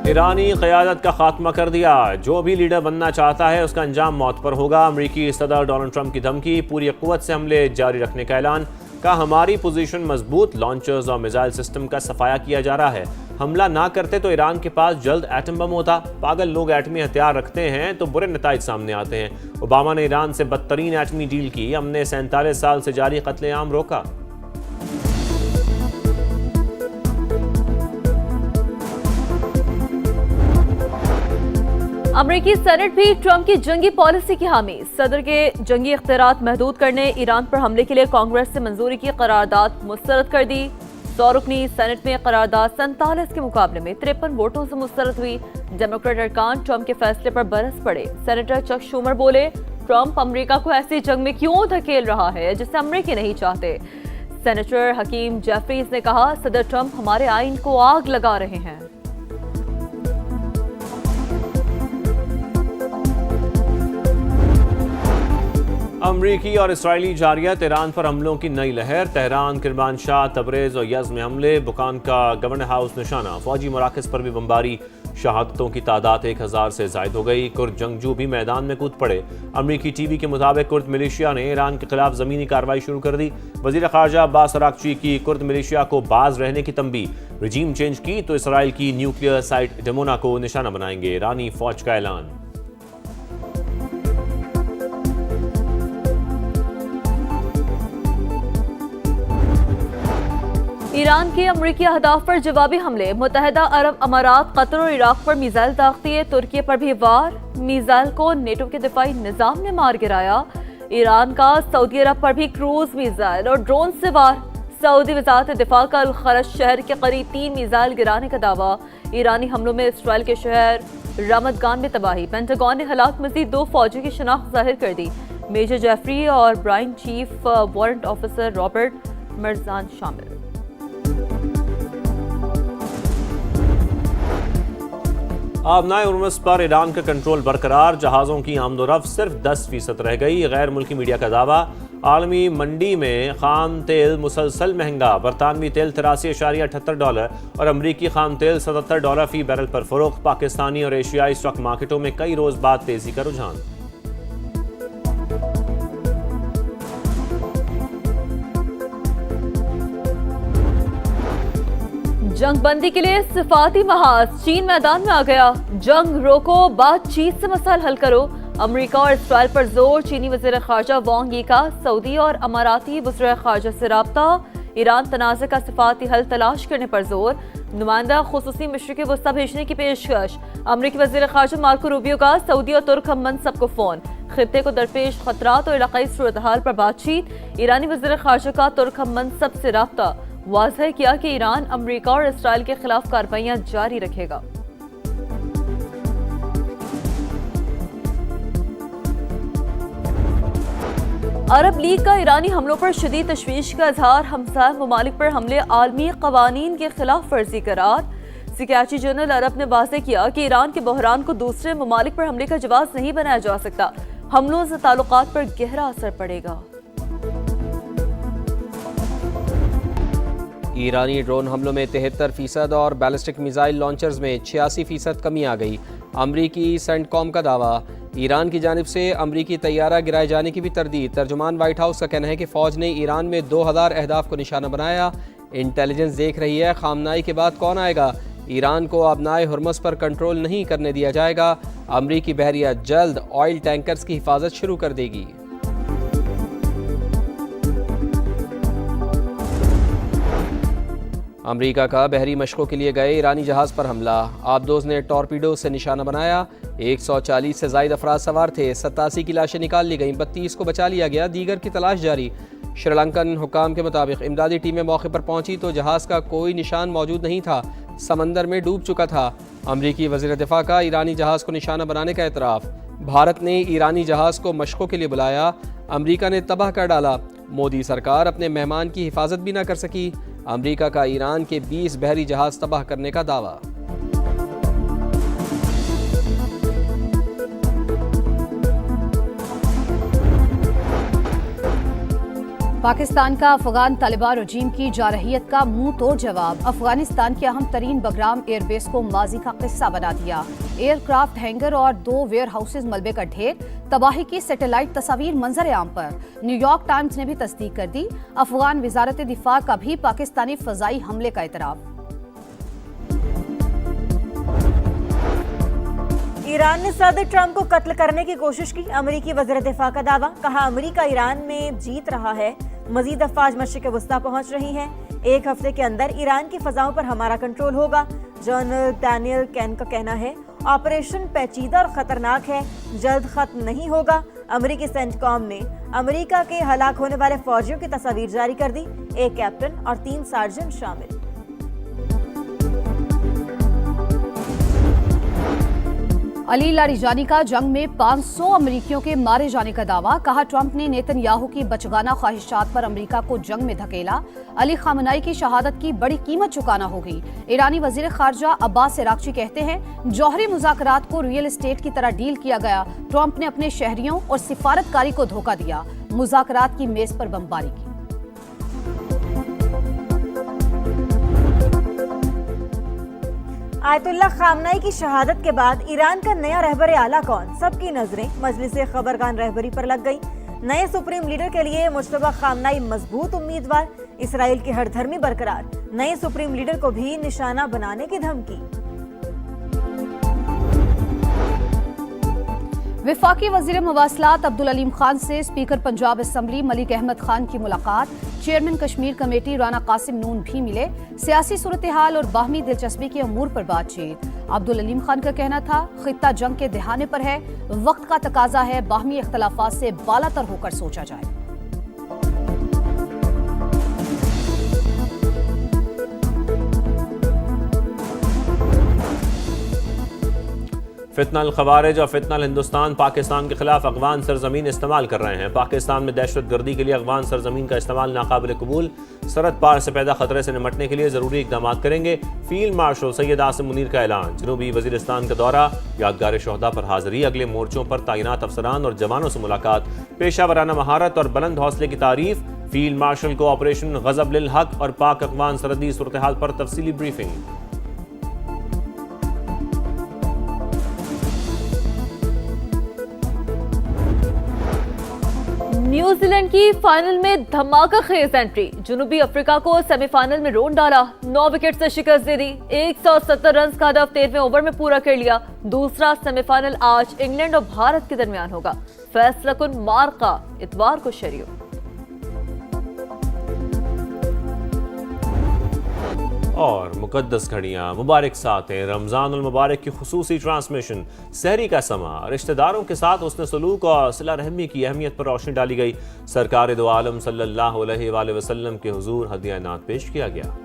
ईरानी क़यादत का खात्मा कर दिया। जो भी लीडर बनना चाहता है उसका अंजाम मौत पर होगा। अमरीकी सदर डोनाल्ड ट्रंप की धमकी, पूरी क़ुव्वत से हमले जारी रखने का ऐलान। का हमारी पोजीशन मजबूत, लॉन्चर्स और मिसाइल सिस्टम का सफाया किया जा रहा है। हमला ना करते तो ईरान के पास जल्द एटम बम होता। पागल लोग एटमी हथियार रखते हैं तो बुरे नताइज सामने आते हैं। ओबामा ने ईरान से बदतरीन एटमी डील की। हमने 47 साल से जारी कत्लेआम रोका। अमेरिकी सेनेट भी ट्रंप की जंगी पॉलिसी की हामी। सदर के जंगी इख्तियारात महदूद करने, ईरान पर हमले के लिए कांग्रेस से मंजूरी की करारदाद मुस्तरद कर दी। 100 रुकनी सेनेट में करारदाद 47 के मुकाबले में 53 वोटों से मुस्तरद हुई। डेमोक्रेट अरकान ट्रंप के फैसले पर बरस पड़े। सेनेटर चक शूमर बोले, ट्रंप अमेरिका को ऐसी जंग में क्यों धकेल रहा है जिसे अमेरिकी नहीं चाहते। सेनेटर हकीम जेफरीज ने कहा, सदर ट्रंप हमारे आइन को आग लगा रहे हैं। अमरीकी और इसराइली जारियत, ईरान पर हमलों की नई लहर। तेहरान, किरमानशाह, तबरेज और यज़्द में हमले। बुकान का गवर्नर हाउस निशाना। फौजी मराकज़ पर भी बमबारी। शहादतों की तादाद 1000 से ज़ायद हो गई। कुर्द जंगजू भी मैदान में कूद पड़े। अमरीकी टीवी के मुताबिक कुर्द मिलिशिया ने ईरान के खिलाफ ज़मीनी कार्रवाई शुरू कर दी। वज़ीर ख़ारजा अब्बास अरागची की कुर्द मिलिशिया को बाज रहने की तंबी। रजीम चेंज की तो इसराइल की न्यूक्लियर साइट डेमोना को निशाना बनाएंगे। ईरानी फौज का ऐलान। ईरान के अमरीकी अहदाफ पर जवाबी हमले। मुत्तहिदा अरब अमारात, कतर और इराक पर मिसाइल दागती है। तुर्की पर भी वार। मिसाइल को नेटो के दिफाई निजाम ने मार गिराया। ईरान का सऊदी अरब पर भी क्रूज मिसाइल और ड्रोन से वार। सऊदी वजारत दिफा का अल खरज शहर के करीब 3 मिसाइल गिराने का दावा। ईरानी हमलों में इसराइल के शहर रामदगान में तबाही। पेंटागन ने हलाक मजीद 2 फौजियों की शनाख्त जाहिर कर दी। मेजर जेफरी और Brian chief warrant officer Robert मर्जान शामिल। आबनाए उर्मस पर ईरान का कंट्रोल बरकरार। जहाज़ों की आमदोरफ्त सिर्फ 10% रह गई। गैर मुल्की मीडिया का दावा। आलमी मंडी में खाम तेल मुसलसल महंगा। बरतानवी तेल $83.78 और अमरीकी खाम तेल $77 फी बैरल पर फरोख्त। पाकिस्तानी और एशियाई स्टॉक मार्केटों में कई रोज बाद तेजी का रुझान। जंग बंदी के लिए सिफाती महाज। चीन मैदान में आ गया। जंग रोको, बातचीत से मसाइल हल करो। अमेरिका और इसराइल पर जोर। चीनी वज़ीर ख़ारजा वांग यी का सऊदी और अमाराती वज़ीर ख़ारजा से राब्ता। ईरान तनाज़े का सिफाती हल तलाश करने पर जोर। नुमाइंदा खुसूसी मशरिक़ वस्ता भेजने की पेशकश। अमरीकी वज़ीर ख़ारजा मार्को रूबियो का सऊदी और तुर्क हम मनसब को फ़ोन। खित्ते को दरपेश खतरात और इलाक़ाई सूरत हाल पर बातचीत। ईरानी वज़ीर ख़ारजा का तुर्क हम मनसब से राब्ता। वाज़ह किया कि ईरान अमेरिका और इसराइल के खिलाफ कार्रवाइयां जारी रखेगा। अरब लीग का ईरानी हमलों पर शदीद तशवीश का इजहार। हमसाय ममालिक पर हमले आलमी कवानीन के खिलाफ वर्जी करार। सिक्योरिटी जनरल अरब ने वाज़ह किया कि ईरान के बहरान को दूसरे ममालिक पर हमले का जवाब नहीं बनाया जा सकता। हमलों से ताल्लुकात पर गहरा असर पड़ेगा। ईरानी ड्रोन हमलों में 73% और बैलिस्टिक मिसाइल लॉन्चर्स में 86% कमी आ गई। अमरीकी सेंटकॉम का दावा। ईरान की जानिब से अमरीकी तैयारा गिराए जाने की भी तरदीद। तर्जुमान वाइट हाउस का कहना है कि फ़ौज ने ईरान में 2000 अहदाफ को निशाना बनाया। इंटेलिजेंस देख रही है खामनाई के बाद कौन आएगा। ईरान को आबनाए हुर्मस पर कंट्रोल नहीं करने दिया जाएगा। अमरीकी बहरिया जल्द ऑयल टैंकर्स की हिफाजत शुरू कर देगी। अमरीका का बहरी मशकों के लिए गए ईरानी जहाज़ पर हमला। आबदोज ने टॉर्पीडो से निशाना बनाया। 140 से ज़ायद अफराद सवार थे। 87 की लाशें निकाल ली गईं। 32 को बचा लिया गया। दीगर की तलाश जारी। श्रीलंकन हुकाम के मुताबिक इमदादी टीमें मौके पर पहुंची तो जहाज़ का कोई निशान मौजूद नहीं था। समंदर में डूब चुका था। अमरीकी वज़ीर दिफा का ईरानी जहाज़ को निशाना बनाने का एतराफ़। भारत ने ईरानी जहाज़ को मशकों के लिए बुलाया। अमरीका ने तबाह कर डाला। मोदी सरकार अपने मेहमान की हिफाजत भी न कर सकी। अमरीका का ईरान के 20 बहरी जहाज तबाह करने का दावा। पाकिस्तान का अफगान तालिबान रजीम की जारहियत का मुंह तोड़ जवाब। अफगानिस्तान के अहम तरीन बगराम एयरबेस को माजी का किस्सा बना दिया। एयरक्राफ्ट हैंगर और 2 वेयर हाउसेज मलबे का ढेर, तबाही की सैटेलाइट तस्वीर मंजर आम पर। न्यूयॉर्क टाइम्स ने भी तस्दीक कर दी। अफगान वजारत दिफा का भी पाकिस्तानी फजाई हमले का इतराफ। ईरान ने सदर ट्रंप को कत्ल करने की कोशिश की। अमेरिकी वज़ीर दिफा का दावा, कहा अमेरिका ईरान में जीत रहा है। मजीद अफवाज मशरिक़ वस्ता पहुंच रही हैं। 1 हफ्ते के अंदर ईरान की फजाओं पर हमारा कंट्रोल होगा। जनरल डैनियल कैन का कहना है, ऑपरेशन पेचीदा और खतरनाक है, जल्द खत्म नहीं होगा। अमेरिकी सेंटकॉम ने अमेरिका के हलाक होने वाले फौजियों की तस्वीर जारी कर दी। 1 कैप्टन और 3 सार्जेंट शामिल। अली लारिजानी का जंग में 500 अमरीकियों के मारे जाने का दावा। कहा ट्रंप ने नेतन्याहू की बचगाना ख्वाहिशात पर अमरीका को जंग में धकेला। अली खामनाई की शहादत की बड़ी कीमत चुकाना होगी। ईरानी वजीर खारजा अब्बास इराक्ची कहते हैं, जौहरी मुज़ाकरात को रियल एस्टेट की तरह डील किया गया। ट्रंप ने अपने शहरियों और सिफारतकारी को धोखा दिया। मुज़ाकरात की मेज पर बमबारी की। आयतुल्लाह खामनाई की शहादत के बाद ईरान का नया रहबर आला कौन? सबकी नजरें मजलिस खबरगान रहबरी पर लग गई। नए सुप्रीम लीडर के लिए मुश्तबा खामनाई मजबूत उम्मीदवार। इसराइल की हरधर्मी बरकरार। नए सुप्रीम लीडर को भी निशाना बनाने की धमकी। विफाकी वजीर मवासलात अब्दुल अलीम खान से स्पीकर पंजाब असम्बली मलिक अहमद खान की मुलाकात। चेयरमैन कश्मीर कमेटी राना कासिम नून भी मिले। सियासी सूरत हाल और बाहमी दिलचस्पी के अमूर पर बातचीत। अब्दुल अलीम खान का कहना था, खित्ता जंग के दहाने पर है, वक्त का तकाजा है बाहमी इख्तलाफात से बालातर होकर सोचा जाए। फितनल खवारिज और फितनल हिंदुस्तान पाकिस्तान के खिलाफ अफगान सरजमीन इस्तेमाल कर रहे हैं। पाकिस्तान में दहशत गर्दी के लिए अफगान सरजमीन का इस्तेमाल नाकाबिल कबूल। सरहद पार से पैदा खतरे से निपटने के लिए जरूरी इकदाम करेंगे। फील्ड मार्शल सैयद आसिम मुनीर का ऐलान। जनूबी वजीरिस्तान का दौरा, यादगार शोहदा पर हाजिरी, अगले मोर्चों पर तैनात अफसरान और जवानों से मुलाकात, पेशा वराना महारत और बुलंद हौसले की तारीफ। फील्ड मार्शल को ऑपरेशन गजब लिल हक और पाक अफगान सरहदी सूरत हाल पर तफसीली ब्रीफिंग। न्यूजीलैंड की फाइनल में धमाका खेज एंट्री। जनूबी अफ्रीका को सेमीफाइनल में रोन डाला। 9 विकेट से शिकस्त दे दी। 170 रन का हदफ 13वें ओवर में पूरा कर लिया। दूसरा सेमीफाइनल आज इंग्लैंड और भारत के दरमियान होगा। फैसला कुन मार्का इतवार को शरीयो। और मुकद्दस घड़ियाँ, मुबारक सातें, रमज़ानुल मुबारक की खुसूसी ट्रांसमिशन, सहरी का समा, रिश्तेदारों के साथ उसने सलूक और सिला रहमी की अहमियत पर रोशनी डाली गई। सरकार दो आलम सल्लल्लाहु अलैहि वसल्लम के हुजूर हदिया नात पेश किया गया।